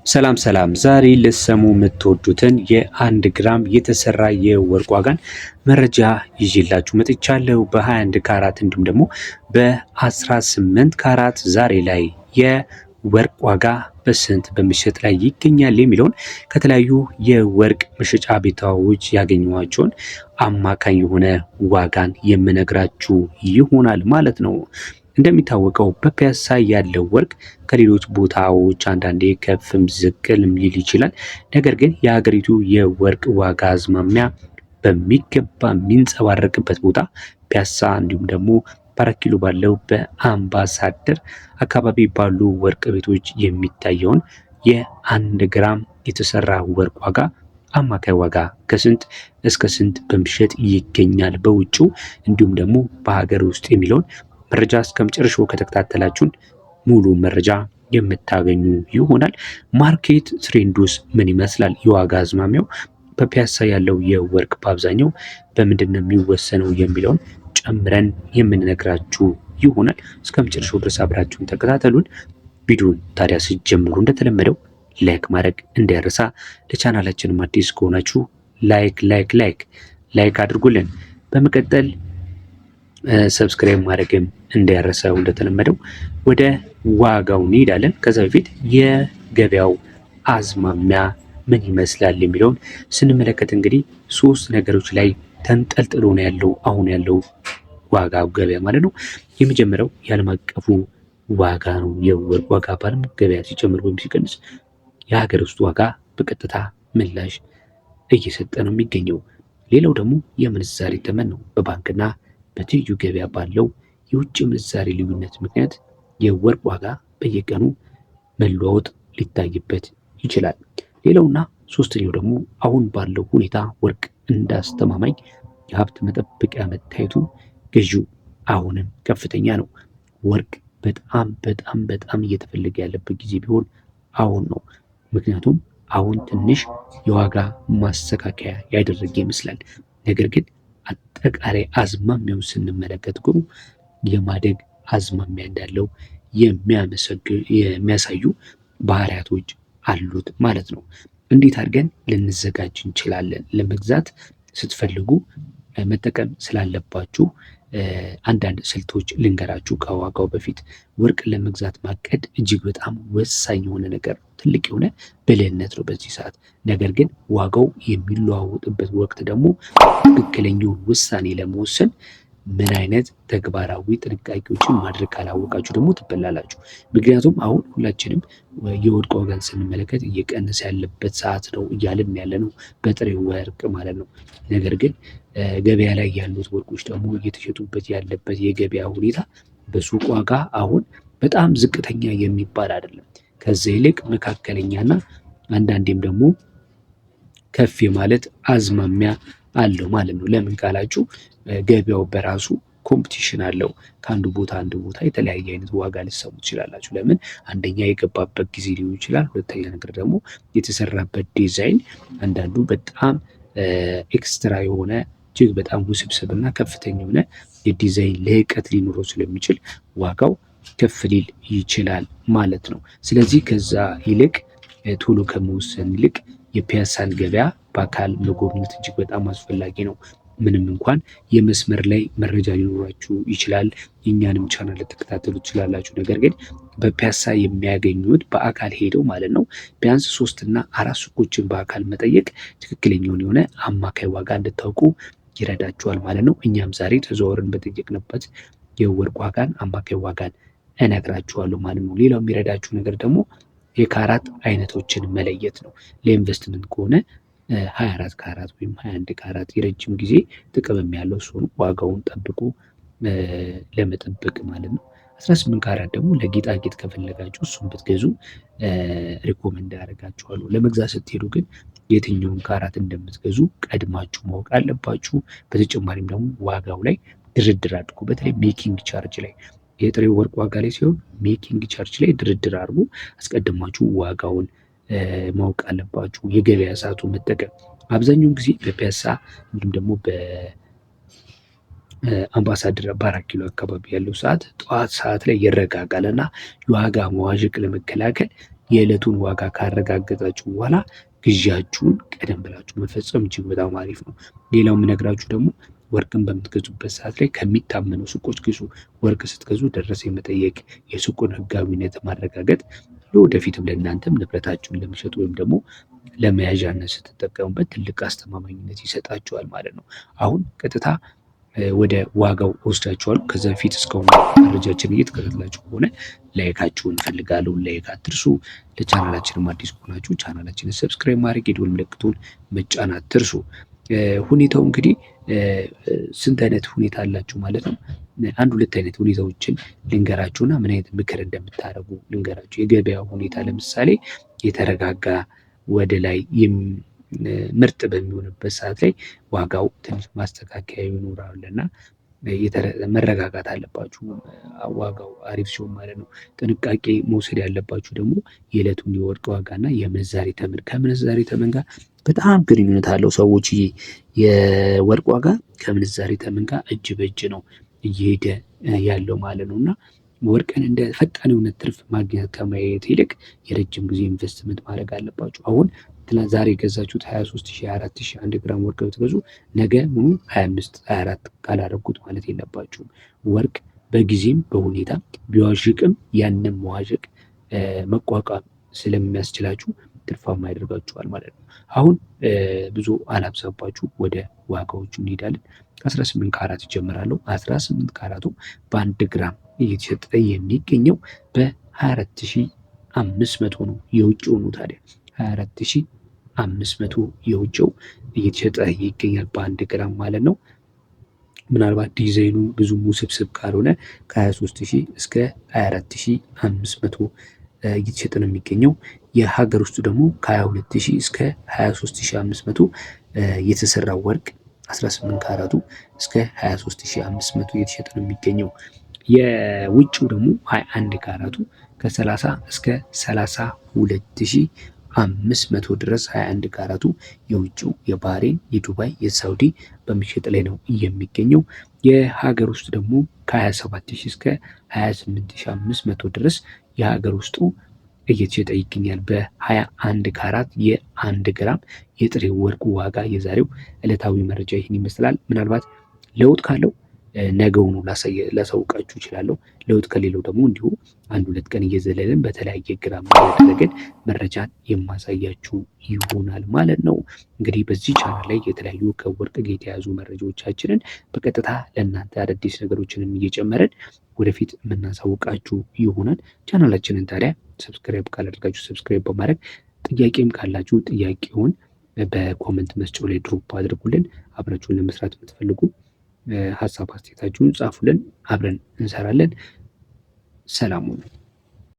ሰላም ሰላም ዛሬ ልትሰሙ የምትወዱትን የ1 ግራም የተሰራ የወርቅ ዋጋን መረጃ ይዤላችሁ መጥቻለሁ። በ21 ካራት እንዲሁም ደግሞ በ18 ካራት ዛሬ ላይ የወርቅ ዋጋ በስንት በመሸጥ ላይ ይገኛል የሚለውን ከተለያዩ የወርቅ መሸጫ ቤታዎች ያገኘኋቸውን አማካኝ የሆነ ዋጋን የምነግራችሁ ይሆናል ማለት ነው። እንደሚታወቀው በፒያሳ ያለው ወርቅ ከሌሎች ቦታዎች አንዳንዴ ከፍም ዝቅልም ሊል ይችላል። ነገር ግን የሀገሪቱ የወርቅ ዋጋ አዝማሚያ በሚገባ የሚንጸባረቅበት ቦታ ፒያሳ እንዲሁም ደግሞ በ4 ኪሎ ባለው በአምባሳደር አካባቢ ባሉ ወርቅ ቤቶች የሚታየውን የ1 ግራም የተሰራ ወርቅ ዋጋ አማካይ ዋጋ ከስንት እስከ ስንት በመሸጥ ይገኛል በውጭው እንዲሁም ደግሞ በሀገር ውስጥ የሚለውን መረጃ እስከመጨረሻው ከተከታተላችሁን ሙሉ መረጃ የምታገኙ ይሆናል። ማርኬት ትሬንዱስ ምን ይመስላል? የዋጋ አዝማሚያው በፒያሳ ያለው የወርቅ በአብዛኛው በምንድነው የሚወሰነው የሚለውን ጨምረን የምንነግራችሁ ይሆናል። እስከመጨረሻው ድረስ አብራችሁን ተከታተሉን። ቪዲዮን ታዲያ ሲጀምሩ እንደተለመደው ላይክ ማድረግ እንዳይረሳ። ለቻናላችንም አዲስ ከሆናችሁ ላይክ አድርጉልን። በመቀጠል ሰብስክራይብ ማድረግም እንዳይረሳው። እንደተለመደው ወደ ዋጋው እንሄዳለን። ከዛ በፊት የገበያው አዝማሚያ ምን ይመስላል የሚለውን ስንመለከት እንግዲህ ሶስት ነገሮች ላይ ተንጠልጥሎ ነው ያለው አሁን ያለው ዋጋው ገበያ ማለት ነው። የመጀመሪያው የዓለም አቀፉ ዋጋ ነው። የወርቅ ዋጋ ባለም ገበያ ሲጨምር ወይም ሲቀንስ የሀገር ውስጥ ዋጋ በቀጥታ ምላሽ እየሰጠ ነው የሚገኘው። ሌላው ደግሞ የምንዛሬ ተመን ነው። በባንክና በትይዩ ገበያ ባለው የውጭ ምንዛሬ ልዩነት ምክንያት የወርቅ ዋጋ በየቀኑ መለዋወጥ ሊታይበት ይችላል። ሌላውና ሶስተኛው ደግሞ አሁን ባለው ሁኔታ ወርቅ እንዳስተማማኝ የሀብት መጠበቂያ መታየቱ ገዢው አሁንም ከፍተኛ ነው። ወርቅ በጣም እየተፈለገ ያለበት ጊዜ ቢሆን አሁን ነው። ምክንያቱም አሁን ትንሽ የዋጋ ማስተካከያ ያደረገ ይመስላል። ነገር ግን አጠቃላይ አዝማሚያውን ስንመለከት ግን የማደግ አዝማሚያ እንዳለው የሚያሳዩ ባህሪያቶች አሉት ማለት ነው። እንዴት አድርገን ልንዘጋጅ እንችላለን? ለመግዛት ስትፈልጉ መጠቀም ስላለባችሁ አንዳንድ ስልቶች ልንገራችሁ። ከዋጋው በፊት ወርቅ ለመግዛት ማቀድ እጅግ በጣም ወሳኝ የሆነ ነገር ነው። ትልቅ የሆነ ብልህነት ነው በዚህ ሰዓት። ነገር ግን ዋጋው የሚለዋወጥበት ወቅት ደግሞ ትክክለኛውን ውሳኔ ለመወሰን ምን አይነት ተግባራዊ ጥንቃቄዎችን ማድረግ ካላወቃችሁ ደግሞ ትበላላችሁ። ምክንያቱም አሁን ሁላችንም የወርቅ ዋጋን ስንመለከት እየቀነሰ ያለበት ሰዓት ነው እያልን ያለ ነው፣ በጥሬ ወርቅ ማለት ነው። ነገር ግን ገበያ ላይ ያሉት ወርቆች ደግሞ እየተሸጡበት ያለበት የገበያ ሁኔታ በሱቅ ዋጋ አሁን በጣም ዝቅተኛ የሚባል አይደለም። ከዚህ ይልቅ መካከለኛና አንዳንዴም ደግሞ ከፍ ማለት አዝማሚያ አለው ማለት ነው። ለምን ካላችሁ ገበያው በራሱ ኮምፒቲሽን አለው። ከአንዱ ቦታ አንዱ ቦታ የተለያየ አይነት ዋጋ ልትሰሙ ትችላላችሁ። ለምን? አንደኛ የገባበት ጊዜ ሊሆን ይችላል። ሁለተኛ ነገር ደግሞ የተሰራበት ዲዛይን አንዳንዱ በጣም ኤክስትራ የሆነ እጅግ በጣም ውስብስብ እና ከፍተኛ የሆነ የዲዛይን ልህቀት ሊኖረው ስለሚችል ዋጋው ከፍ ሊል ይችላል ማለት ነው። ስለዚህ ከዛ ይልቅ ቶሎ ከመወሰን ይልቅ የፒያሳን ገበያ በአካል መጎብኘት እጅግ በጣም አስፈላጊ ነው። ምንም እንኳን የመስመር ላይ መረጃ ሊኖራችሁ ይችላል፣ የእኛንም ቻናል ልትከታተሉ ትችላላችሁ። ነገር ግን በፒያሳ የሚያገኙት በአካል ሄደው ማለት ነው ቢያንስ 3 እና 4 ሱቆችን በአካል መጠየቅ ትክክለኛውን የሆነ አማካይ ዋጋ እንድታውቁ ይረዳችኋል ማለት ነው። እኛም ዛሬ ተዘዋውረን በጠየቅንበት የወርቅ ዋጋን አማካይ ዋጋን እነግራችኋለሁ ማለት ነው። ሌላው የሚረዳችሁ ነገር ደግሞ የካራት አይነቶችን መለየት ነው። ለኢንቨስትመንት ከሆነ 24 ካራት ወይም 21 ካራት የረጅም ጊዜ ጥቅምም ያለው እሱ ነው። ዋጋውን ጠብቆ ለመጠበቅ ማለት ነው። 18 ካራት ደግሞ ለጌጣጌጥ ከፈለጋችሁ እሱን ብትገዙ ሪኮመንድ ያደርጋችኋለሁ። ለመግዛት ስትሄዱ ግን የትኛውን ካራት እንደምትገዙ ቀድማችሁ ማወቅ አለባችሁ። በተጨማሪም ደግሞ ዋጋው ላይ ድርድር አድርጉ። በተለይ ሜኪንግ ቻርጅ ላይ የጥሬ ወርቅ ዋጋ ላይ ሲሆን ሜኪንግ ቻርጅ ላይ ድርድር አድርጉ። አስቀድማችሁ ዋጋውን ማወቅ አለባችሁ። የገበያ ሰዓቱን መጠቀም አብዛኛውን ጊዜ በፒያሳ እንዲሁም ደግሞ በአምባሳደር በ4 ኪሎ አካባቢ ያለው ሰዓት ጠዋት ሰዓት ላይ ይረጋጋል እና የዋጋ መዋዠቅ ለመከላከል የዕለቱን ዋጋ ካረጋገጣችሁ በኋላ ግዢያችሁን ቀደም ብላችሁ መፈጸም እጅግ በጣም አሪፍ ነው። ሌላው የምነግራችሁ ደግሞ ወርቅን በምትገዙበት ሰዓት ላይ ከሚታመኑ ሱቆች ግዙ። ወርቅ ስትገዙ ደረሰኝ መጠየቅ፣ የሱቁን ሕጋዊነት ማረጋገጥ ለወደፊትም ለእናንተም ንብረታችሁን ለመሸጥ ወይም ደግሞ ለመያዣነት ስትጠቀሙበት ትልቅ አስተማማኝነት ይሰጣችኋል ማለት ነው። አሁን ቀጥታ ወደ ዋጋው ወስዳችኋል። ከዛ በፊት እስካሁን መረጃችን እየተከታተላችሁ ከሆነ ላይካችሁን እፈልጋለሁ። ላይክ አትርሱ። ለቻናላችንም አዲስ ከሆናችሁ ቻናላችንን ሰብስክራይብ ማድረግ የደወል ምልክቱን መጫን አትርሱ። ሁኔታው እንግዲህ ስንት አይነት ሁኔታ አላችሁ ማለት ነው። አንድ ሁለት አይነት ሁኔታዎችን ልንገራችሁና ምን አይነት ምክር እንደምታደርጉ ልንገራችሁ። የገበያ ሁኔታ ለምሳሌ የተረጋጋ ወደ ላይ ምርጥ በሚሆንበት ሰዓት ላይ ዋጋው ትንሽ ማስተካከያ ይኖራል እና መረጋጋት አለባችሁ። ዋጋው አሪፍ ሲሆን ማለት ነው። ጥንቃቄ መውሰድ ያለባችሁ ደግሞ የዕለቱን የወርቅ ዋጋና የምንዛሬ ተመን ከምንዛሬ ተመን ጋር በጣም ግንኙነት አለው ሰዎች። የወርቅ ዋጋ ከምንዛሬ ተመን ጋር እጅ በእጅ ነው እየሄደ ያለው ማለት ነው እና ወርቅን እንደ ፈጣን የሆነ ትርፍ ማግኘት ከማየት ይልቅ የረጅም ጊዜ ኢንቨስትመንት ማድረግ አለባችሁ። አሁን ዛሬ የገዛችሁት 23,000 24,000 1 ግራም ወርቅ ብትገዙ ነገ ምኑ 25 24 ካላረጉት ማለት የለባችሁም። ወርቅ በጊዜም በሁኔታ ቢዋዥቅም ያንን መዋዠቅ መቋቋም ስለሚያስችላችሁ ትርፋማ ያደርጋችኋል ማለት ነው። አሁን ብዙ አላብዛባችሁ፣ ወደ ዋጋዎቹ እንሄዳለን። 18 ካራት ይጀምራለሁ። 18 ካራቱ በ1 ግራም እየተሸጠ የሚገኘው በ24,500 ነው። የውጭው ነው ታዲያ 24,500 የውጭው እየተሸጠ ይገኛል በ1 ግራም ማለት ነው። ምናልባት ዲዛይኑ ብዙም ውስብስብ ካልሆነ ከ23,000 እስከ 24,500 እየተሸጠ ነው የሚገኘው። የሀገር ውስጡ ደግሞ ከ22,000 እስከ 23,500 የተሰራ ወርቅ 18 ካራቱ እስከ 23,500 እየተሸጠ ነው የሚገኘው። የውጭው ደግሞ 21 ካራቱ ከ30 እስከ 32,500 ድረስ 21 ካራቱ የውጭው የባህሬን፣ የዱባይ፣ የሳውዲ በሚሸጥ ላይ ነው የሚገኘው። የሀገር ውስጥ ደግሞ ከ27,000 እስከ 28,500 ድረስ የሀገር ውስጡ እየተሸጠ ይገኛል። በ21 ካራት የ1 ግራም የጥሬ ወርቅ ዋጋ የዛሬው ዕለታዊ መረጃ ይህን ይመስላል። ምናልባት ለውጥ ካለው ነገውኑ ላሳውቃችሁ እችላለሁ። ለውጥ ከሌለው ደግሞ እንዲሁ 1-2 ቀን እየዘለልን በተለያየ ግራም እያደረግን መረጃን የማሳያችሁ ይሆናል ማለት ነው። እንግዲህ በዚህ ቻናል ላይ የተለያዩ ከወርቅ ጋር የተያዙ መረጃዎቻችንን በቀጥታ ለእናንተ አዳዲስ ነገሮችንም እየጨመረን ወደፊት የምናሳውቃችሁ ይሆናል። ቻናላችንን ታዲያ ሰብስክራይብ ካላደርጋችሁ ሰብስክራይብ በማድረግ ጥያቄም ካላችሁ ጥያቄውን በኮመንት መስጫው ላይ ድሮፕ አድርጉልን። አብራችሁን ለመስራት የምትፈልጉ ሀሳብ አስተያየታችሁን ጻፉልን። አብረን እንሰራለን። ሰላም ሁኑ።